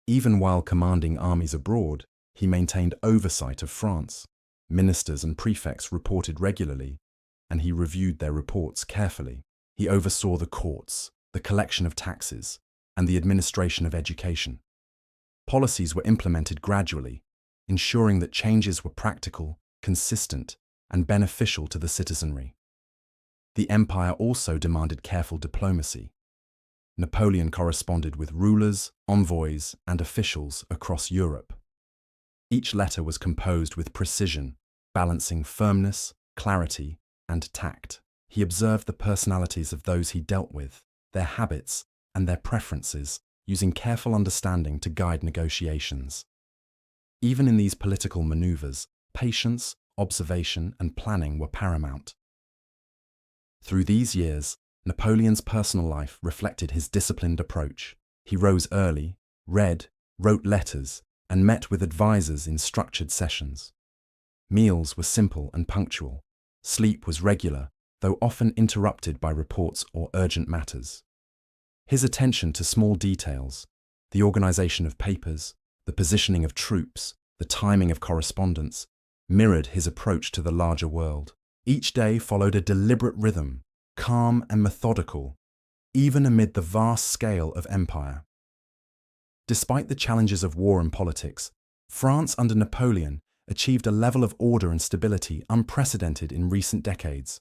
Even while commanding armies abroad, he maintained oversight of France. Ministers and prefects reported regularly, and he reviewed their reports carefully. He oversaw the courts, the collection of taxes, and the administration of education. Policies were implemented gradually, ensuring that changes were practical, consistent, and beneficial to the citizenry. The empire also demanded careful diplomacy. Napoleon corresponded with rulers, envoys, and officials across Europe. Each letter was composed with precision, balancing firmness, clarity, and tact. He observed the personalities of those he dealt with, their habits, and their preferences, using careful understanding to guide negotiations. Even in these political maneuvers, patience, observation, and planning were paramount. Through these years, Napoleon's personal life reflected his disciplined approach. He rose early, read, wrote letters, and met with advisors in structured sessions. Meals were simple and punctual. Sleep was regular, though often interrupted by reports or urgent matters. His attention to small details, the organization of papers, the positioning of troops, the timing of correspondence, mirrored his approach to the larger world. Each day followed a deliberate rhythm, calm and methodical, even amid the vast scale of empire. Despite the challenges of war and politics, France under Napoleon achieved a level of order and stability unprecedented in recent decades.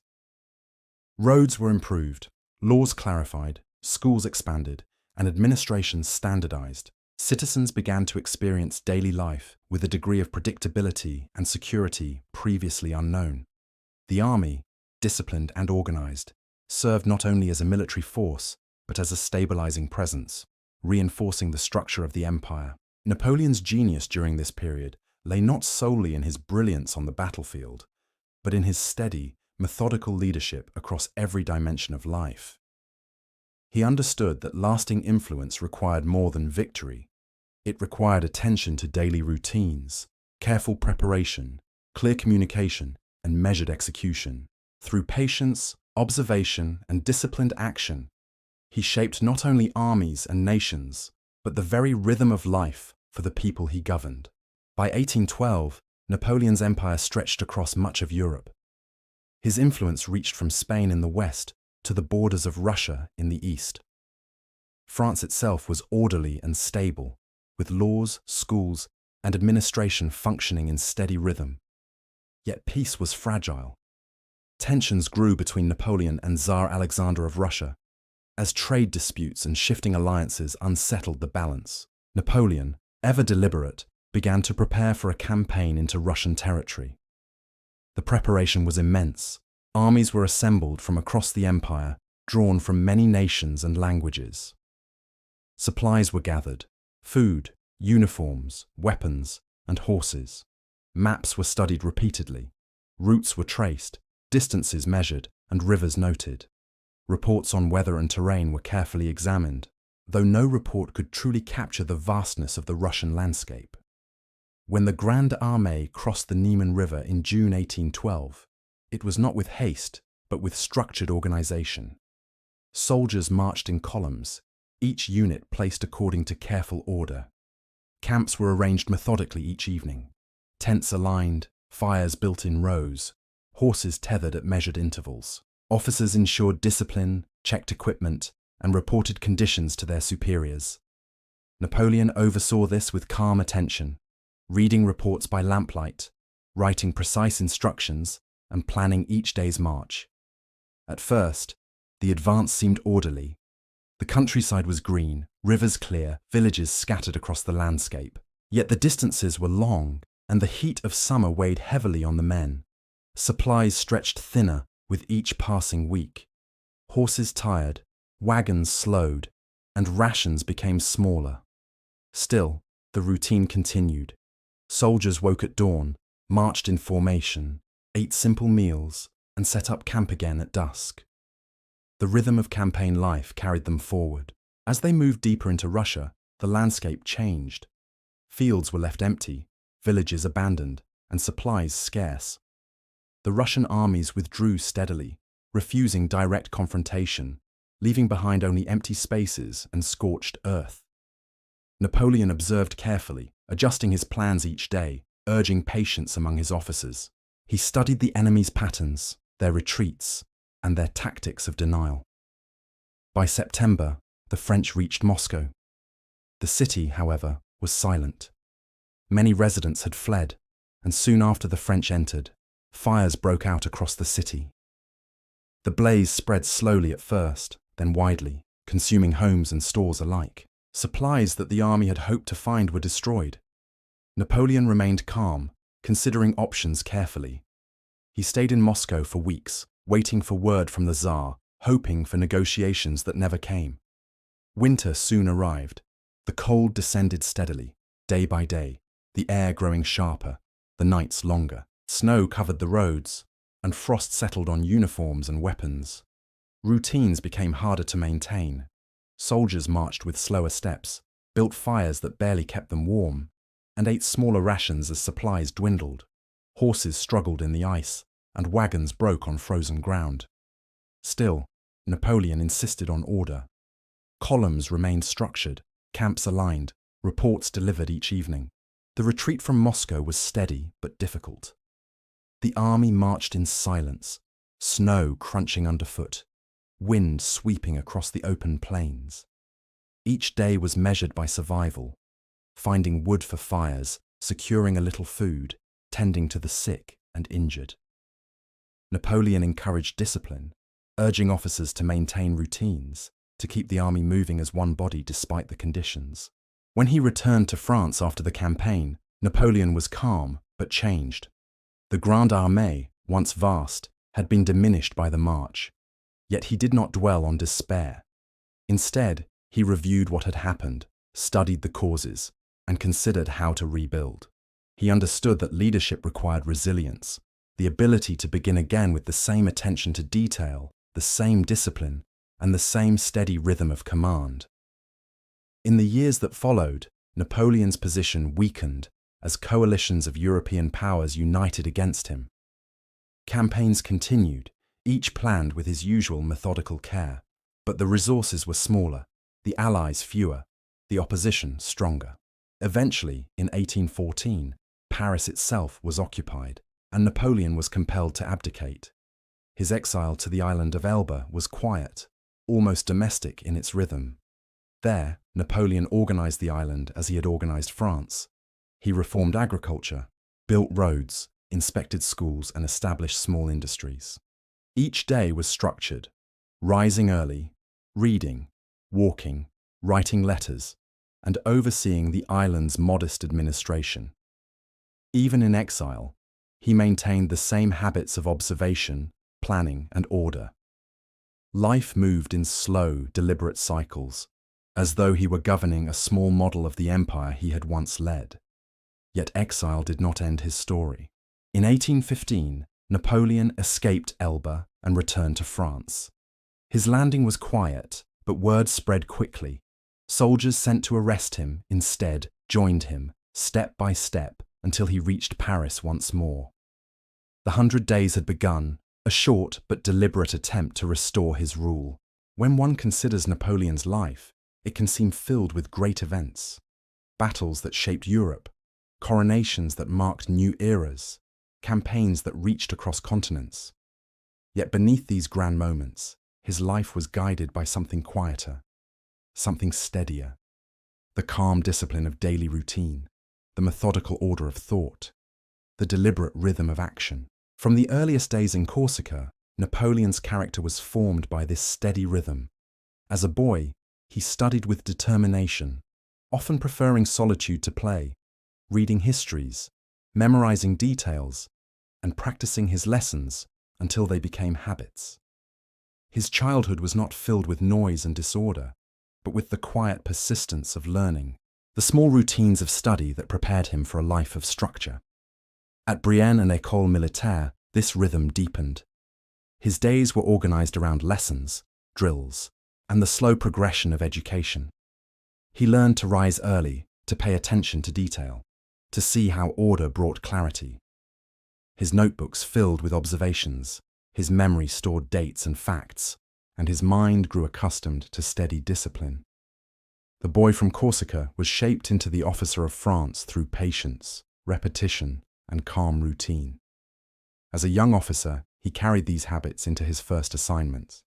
Roads were improved, laws clarified, schools expanded, and administrations standardized. Citizens began to experience daily life with a degree of predictability and security previously unknown. The army, disciplined and organized, served not only as a military force, but as a stabilizing presence, reinforcing the structure of the empire. Napoleon's genius during this period lay not solely in his brilliance on the battlefield, but in his steady, methodical leadership across every dimension of life. He understood that lasting influence required more than victory. It required attention to daily routines, careful preparation, clear communication, and measured execution. Through patience, observation, and disciplined action, he shaped not only armies and nations, but the very rhythm of life for the people he governed. By 1812, Napoleon's empire stretched across much of Europe. His influence reached from Spain in the west to the borders of Russia in the east. France itself was orderly and stable, with laws, schools, and administration functioning in steady rhythm. Yet peace was fragile. Tensions grew between Napoleon and Tsar Alexander of Russia, as trade disputes and shifting alliances unsettled the balance. Napoleon, ever deliberate, began to prepare for a campaign into Russian territory. The preparation was immense. Armies were assembled from across the empire, drawn from many nations and languages. Supplies were gathered: food, uniforms, weapons, and horses. Maps were studied repeatedly. Routes were traced, distances measured, and rivers noted. Reports on weather and terrain were carefully examined, though no report could truly capture the vastness of the Russian landscape. When the Grande Armée crossed the Niemen River in June 1812, it was not with haste, but with structured organization. Soldiers marched in columns, each unit placed according to careful order. Camps were arranged methodically each evening. Tents aligned, fires built in rows, horses tethered at measured intervals. Officers ensured discipline, checked equipment, and reported conditions to their superiors. Napoleon oversaw this with calm attention, reading reports by lamplight, writing precise instructions, and planning each day's march. At first, the advance seemed orderly. The countryside was green, rivers clear, villages scattered across the landscape. Yet the distances were long, and the heat of summer weighed heavily on the men. Supplies stretched thinner with each passing week. Horses tired, wagons slowed, and rations became smaller. Still, the routine continued. Soldiers woke at dawn, marched in formation, ate simple meals, and set up camp again at dusk. The rhythm of campaign life carried them forward. As they moved deeper into Russia, the landscape changed. Fields were left empty, villages abandoned, and supplies scarce. The Russian armies withdrew steadily, refusing direct confrontation, leaving behind only empty spaces and scorched earth. Napoleon observed carefully, adjusting his plans each day, urging patience among his officers. He studied the enemy's patterns, their retreats, and their tactics of denial. By September, the French reached Moscow. The city, however, was silent. Many residents had fled, and soon after the French entered, fires broke out across the city. The blaze spread slowly at first, then widely, consuming homes and stores alike. Supplies that the army had hoped to find were destroyed. Napoleon remained calm, considering options carefully. He stayed in Moscow for weeks, waiting for word from the Tsar, hoping for negotiations that never came. Winter soon arrived. The cold descended steadily, day by day, the air growing sharper, the nights longer. Snow covered the roads, and frost settled on uniforms and weapons. Routines became harder to maintain. Soldiers marched with slower steps, built fires that barely kept them warm, and ate smaller rations as supplies dwindled. Horses struggled in the ice, and wagons broke on frozen ground. Still, Napoleon insisted on order. Columns remained structured, camps aligned, reports delivered each evening. The retreat from Moscow was steady but difficult. The army marched in silence, snow crunching underfoot, wind sweeping across the open plains. Each day was measured by survival, finding wood for fires, securing a little food, tending to the sick and injured. Napoleon encouraged discipline, urging officers to maintain routines, to keep the army moving as one body despite the conditions. When he returned to France after the campaign, Napoleon was calm but changed. The Grande Armée, once vast, had been diminished by the march. Yet he did not dwell on despair. Instead, he reviewed what had happened, studied the causes, and considered how to rebuild. He understood that leadership required resilience, the ability to begin again with the same attention to detail, the same discipline, and the same steady rhythm of command. In the years that followed, Napoleon's position weakened as coalitions of European powers united against him. Campaigns continued, each planned with his usual methodical care, but the resources were smaller, the allies fewer, the opposition stronger. Eventually, in 1814, Paris itself was occupied, and Napoleon was compelled to abdicate. His exile to the island of Elba was quiet, almost domestic in its rhythm. There, Napoleon organized the island as he had organized France. He reformed agriculture, built roads, inspected schools, and established small industries. Each day was structured, rising early, reading, walking, writing letters, and overseeing the island's modest administration. Even in exile, he maintained the same habits of observation, planning, and order. Life moved in slow, deliberate cycles, as though he were governing a small model of the empire he had once led. Yet exile did not end his story. In 1815, Napoleon escaped Elba and returned to France. His landing was quiet, but word spread quickly. Soldiers sent to arrest him, instead, joined him, step by step, until he reached Paris once more. The 100 Days had begun, a short but deliberate attempt to restore his rule. When one considers Napoleon's life, it can seem filled with great events. Battles that shaped Europe, coronations that marked new eras, campaigns that reached across continents. Yet beneath these grand moments, his life was guided by something quieter, something steadier. The calm discipline of daily routine, the methodical order of thought, the deliberate rhythm of action. From the earliest days in Corsica, Napoleon's character was formed by this steady rhythm. As a boy, he studied with determination, often preferring solitude to play, reading histories, memorizing details, and practicing his lessons until they became habits. His childhood was not filled with noise and disorder, but with the quiet persistence of learning, the small routines of study that prepared him for a life of structure. At Brienne and École Militaire, this rhythm deepened. His days were organized around lessons, drills, and the slow progression of education. He learned to rise early, to pay attention to detail, to see how order brought clarity. His notebooks filled with observations, his memory stored dates and facts, and his mind grew accustomed to steady discipline. The boy from Corsica was shaped into the officer of France through patience, repetition, and calm routine. As a young officer, he carried these habits into his first assignments.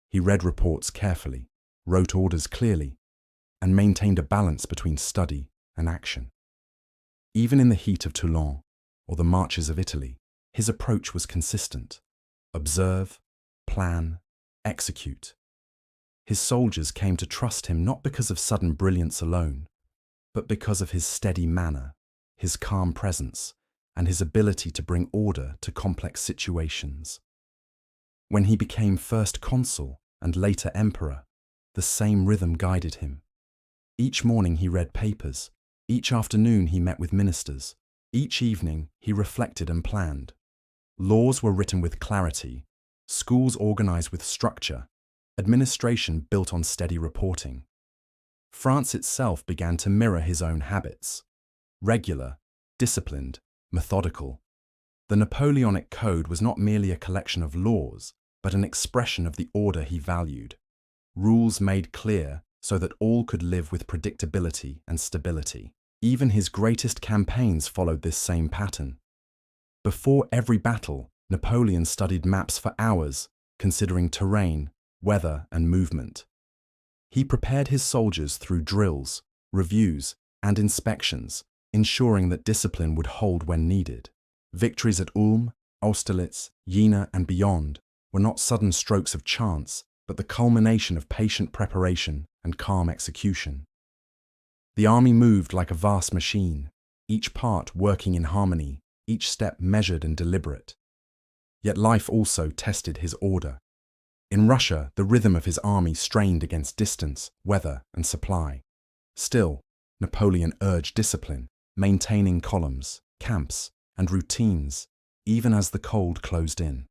He read reports carefully, wrote orders clearly, and maintained a balance between study and action. Even in the heat of Toulon or the marches of Italy, his approach was consistent. Observe, plan, execute. His soldiers came to trust him not because of sudden brilliance alone, but because of his steady manner, his calm presence, and his ability to bring order to complex situations. When he became first consul and later emperor, the same rhythm guided him. Each morning he read papers, each afternoon he met with ministers, each evening he reflected and planned. Laws were written with clarity, schools organized with structure, administration built on steady reporting. France itself began to mirror his own habits. Regular, disciplined, methodical. The Napoleonic Code was not merely a collection of laws, but an expression of the order he valued. Rules made clear so that all could live with predictability and stability. Even his greatest campaigns followed this same pattern. Before every battle, Napoleon studied maps for hours, considering terrain, weather, and movement. He prepared his soldiers through drills, reviews, and inspections, ensuring that discipline would hold when needed. Victories at Ulm, Austerlitz, Jena, and beyond were not sudden strokes of chance, but the culmination of patient preparation and calm execution. The army moved like a vast machine, each part working in harmony, each step measured and deliberate. Yet life also tested his order. In Russia, the rhythm of his army strained against distance, weather, and supply. Still, Napoleon urged discipline, maintaining columns, camps, and routines, even as the cold closed in.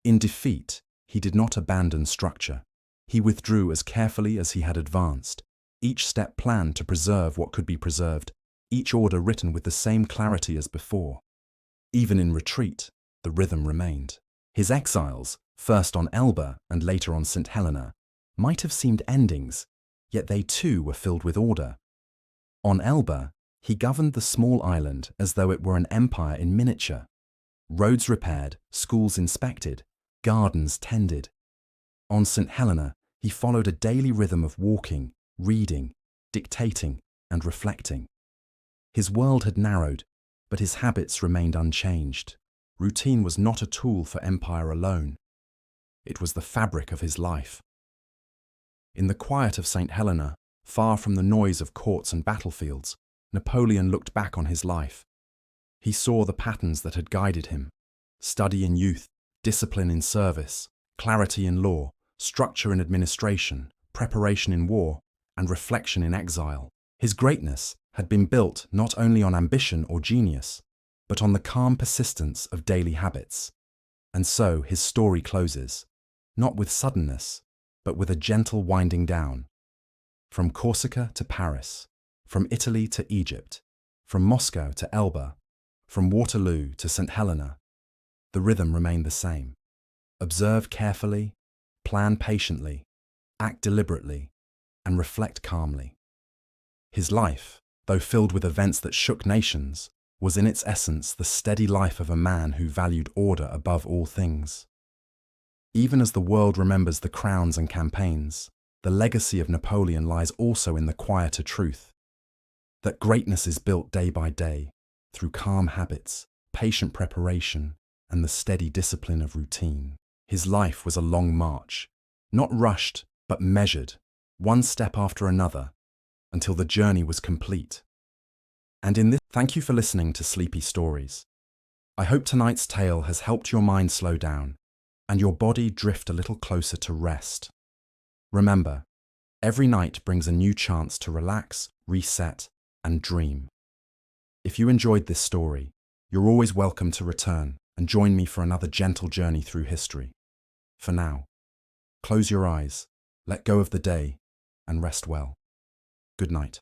In defeat, he did not abandon structure. He withdrew as carefully as he had advanced, each step planned to preserve what could be preserved, each order written with the same clarity as before. Even in retreat, the rhythm remained. His exiles, first on Elba and later on St. Helena, might have seemed endings, yet they too were filled with order. On Elba, he governed the small island as though it were an empire in miniature. Roads repaired, schools inspected, gardens tended. On St. Helena, he followed a daily rhythm of walking, reading, dictating, and reflecting. His world had narrowed, but his habits remained unchanged. Routine was not a tool for empire alone. It was the fabric of his life. In the quiet of St. Helena, far from the noise of courts and battlefields, Napoleon looked back on his life. He saw the patterns that had guided him: study in youth, discipline in service, clarity in law, structure in administration, preparation in war, and reflection in exile. His greatness had been built not only on ambition or genius, but on the calm persistence of daily habits. And so his story closes, not with suddenness, but with a gentle winding down. From Corsica to Paris, from Italy to Egypt, from Moscow to Elba, from Waterloo to St. Helena, the rhythm remained the same. Observe carefully, plan patiently, act deliberately, and reflect calmly. His life, though filled with events that shook nations, was in its essence the steady life of a man who valued order above all things. Even as the world remembers the crowns and campaigns, the legacy of Napoleon lies also in the quieter truth, that greatness is built day by day, through calm habits, patient preparation, and the steady discipline of routine. His life was a long march, not rushed, but measured, one step after another, until the journey was complete. And in this, thank you for listening to Sleepy Stories. I hope tonight's tale has helped your mind slow down and your body drift a little closer to rest. Remember, every night brings a new chance to relax, reset, and dream. If you enjoyed this story, you're always welcome to return and join me for another gentle journey through history. For now, close your eyes, let go of the day, and rest well. Good night.